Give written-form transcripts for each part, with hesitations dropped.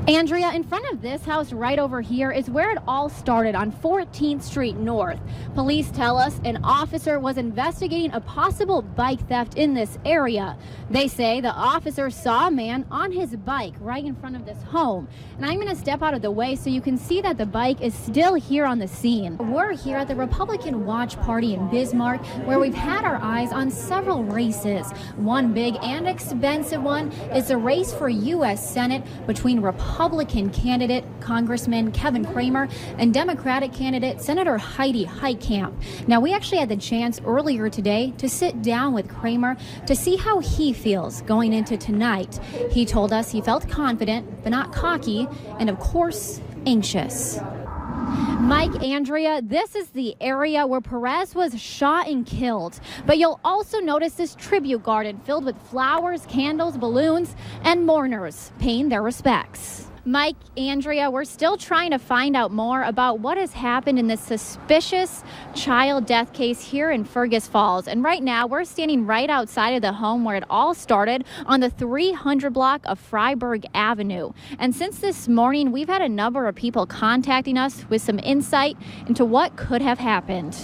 Andrea, in front of this house right over here is where it all started on 14th Street North. Police tell us an officer was investigating a possible bike theft in this area. They say the officer saw a man on his bike right in front of this home. And I'm going to step out of the way so you can see that the bike is still here on the scene. We're here at the Republican Watch Party in Bismarck, where we've had our eyes on several races. One big and expensive one is the race for U.S. Senate between Republican candidate Congressman Kevin Cramer and Democratic candidate Senator Heidi Heitkamp. Now, we actually had the chance earlier today to sit down with Cramer to see how he feels going into tonight. He told us he felt confident, but not cocky, and of course, anxious. Mike, Andrea, this is the area where Perez was shot and killed. But you'll also notice this tribute garden filled with flowers, candles, balloons, and mourners paying their respects. Mike, Andrea, we're still trying to find out more about what has happened in this suspicious child death case here in Fergus Falls. And right now, we're standing right outside of the home where it all started on the 300 block of Freiburg Avenue. And since this morning, we've had a number of people contacting us with some insight into what could have happened.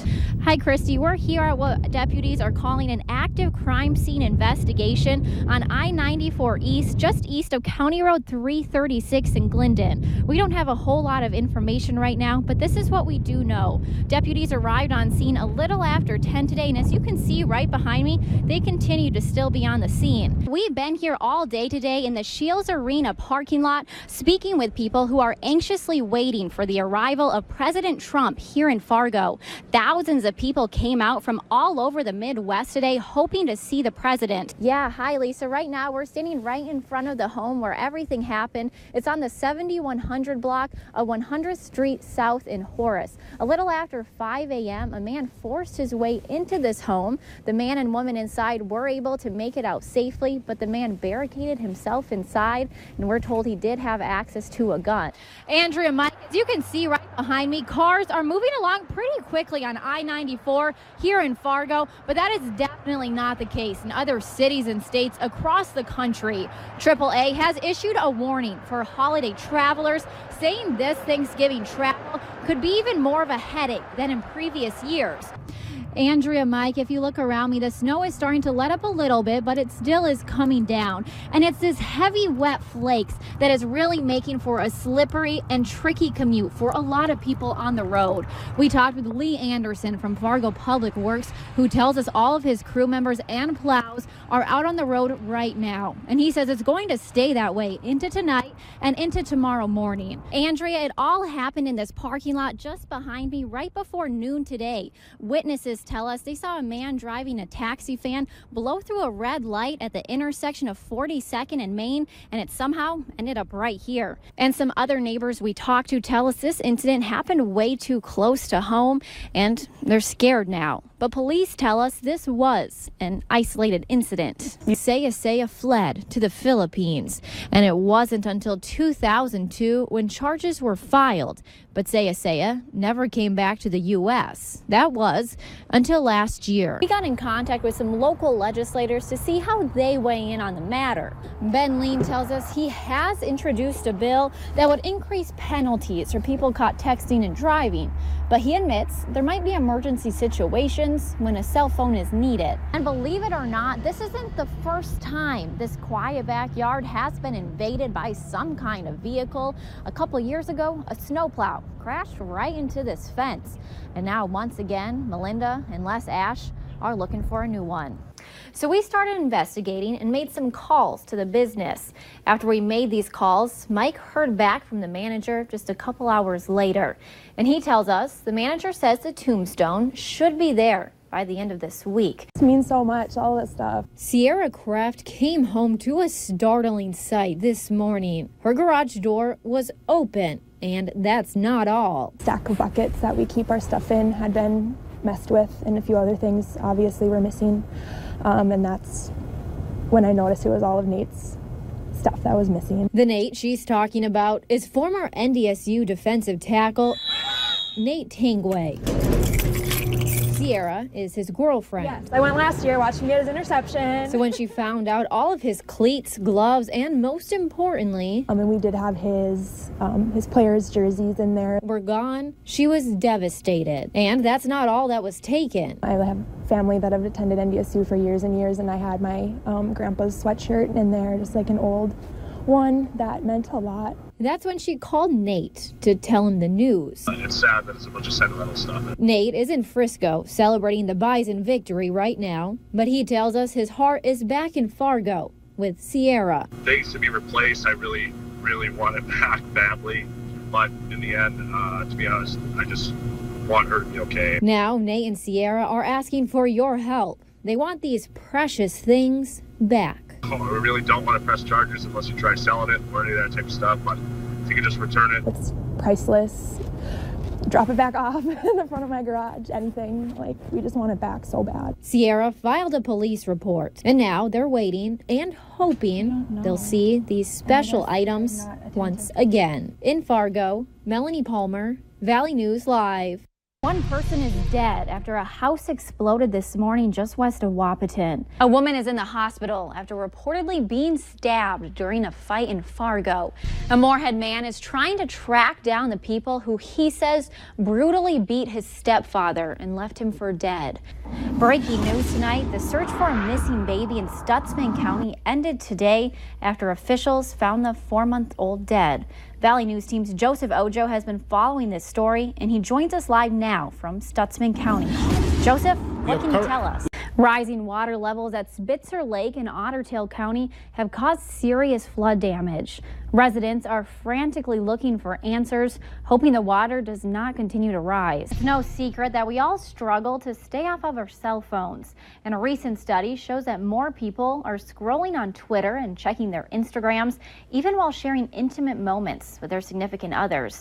Hi, Christy. We're here at what deputies are calling an active crime scene investigation on I-94 East, just east of County Road 336 in Glendon. We don't have a whole lot of information right now, but this is what we do know. Deputies arrived on scene a little after 10 today, and as you can see right behind me, they continue to still be on the scene. We've been here all day today in the Shields Arena parking lot, speaking with people who are anxiously waiting for the arrival of President Trump here in Fargo. Thousands of people came out from all over the Midwest today hoping to see the president. Yeah, hi Lisa. Right now we're standing right in front of the home where everything happened. It's on the 7100 block of 100th Street South in Horace. A little after 5 a.m., a man forced his way into this home. The man and woman inside were able to make it out safely, but the man barricaded himself inside, and we're told he did have access to a gun. Andrea, Mike, as you can see right behind me, cars are moving along pretty quickly on I-94 here in Fargo, but that is definitely not the case in other cities and states across the country. AAA has issued a warning for holiday travelers, saying this Thanksgiving travel could be even more of a headache than in previous years. Andrea, Mike, if you look around me, the snow is starting to let up a little bit, but it still is coming down. And it's this heavy, wet flakes that is really making for a slippery and tricky commute for a lot of people on the road. We talked with Lee Anderson from Fargo Public Works, who tells us all of his crew members and plows are out on the road right now. And he says it's going to stay that way into tonight and into tomorrow morning. Andrea, it all happened in this parking lot just behind me right before noon today. Witnesses tell us they saw a man driving a taxi van blow through a red light at the intersection of 42nd and Main, and it somehow ended up right here. And some other neighbors we talked to tell us this incident happened way too close to home, and they're scared now. But police tell us this was an isolated incident. Saya fled to the Philippines, and it wasn't until 2002 when charges were filed. But Saya never came back to the U.S. That was until last year. We got in contact with some local legislators to see how they weigh in on the matter. Ben Lean tells us he has introduced a bill that would increase penalties for people caught texting and driving. But he admits there might be emergency situations when a cell phone is needed. And believe it or not, this isn't the first time this quiet backyard has been invaded by some kind of vehicle. A couple years ago, a snowplow crashed right into this fence. And now, once again, Melinda and Les Ash are looking for a new one. So we started investigating and made some calls to the business. After we made these calls, Mike heard back from the manager just a couple hours later. And he tells us the manager says the tombstone should be there by the end of this week. It means so much, all that stuff. Sierra Kraft came home to a startling sight this morning. Her garage door was open, and that's not all. Stack of buckets that we keep our stuff in had been messed with, and a few other things obviously were missing. And that's when I noticed it was all of Nate's stuff that was missing. The Nate she's talking about is former NDSU defensive tackle Nate Tangway. Sierra is his girlfriend. Yes, I went last year, watched him get his interception. So when she found out all of his cleats, gloves, and most importantly, And we did have his players' jerseys in there. were gone, she was devastated. And that's not all that was taken. I have family that have attended NDSU for years and years, and I had my grandpa's sweatshirt in there, just like an old one that meant a lot. That's when she called Nate to tell him the news. It's sad that it's a bunch of sentimental stuff. Nate is in Frisco celebrating the Bison victory right now, but he tells us his heart is back in Fargo with Sierra. Things to be replaced, I really, really want it back badly. But in the end, to be honest, I just want her to be okay. Now, Nate and Sierra are asking for your help. They want these precious things back. I really don't want to press charges unless you try selling it or any of that type of stuff. But if you could just return it. It's priceless. Drop it back off in the front of my garage, anything. Like, we just want it back so bad. Sierra filed a police report, and now they're waiting and hoping they'll see these special items once again. In Fargo, Melanie Palmer, Valley News Live. One person is dead after a house exploded this morning just west of Wapaton. A woman is in the hospital after reportedly being stabbed during a fight in Fargo. A Moorhead man is trying to track down the people who he says brutally beat his stepfather and left him for dead. Breaking news tonight, the search for a missing baby in Stutsman County ended today after officials found the 4-month-old dead. Valley News Team's Joseph Ojo has been following this story, and he joins us live now from Stutsman County. Joseph, what can you tell us? Rising water levels at Spitzer Lake in Otter Tail County have caused serious flood damage. Residents are frantically looking for answers, hoping the water does not continue to rise. It's no secret that we all struggle to stay off of our cell phones. And a recent study shows that more people are scrolling on Twitter and checking their Instagrams, even while sharing intimate moments with their significant others.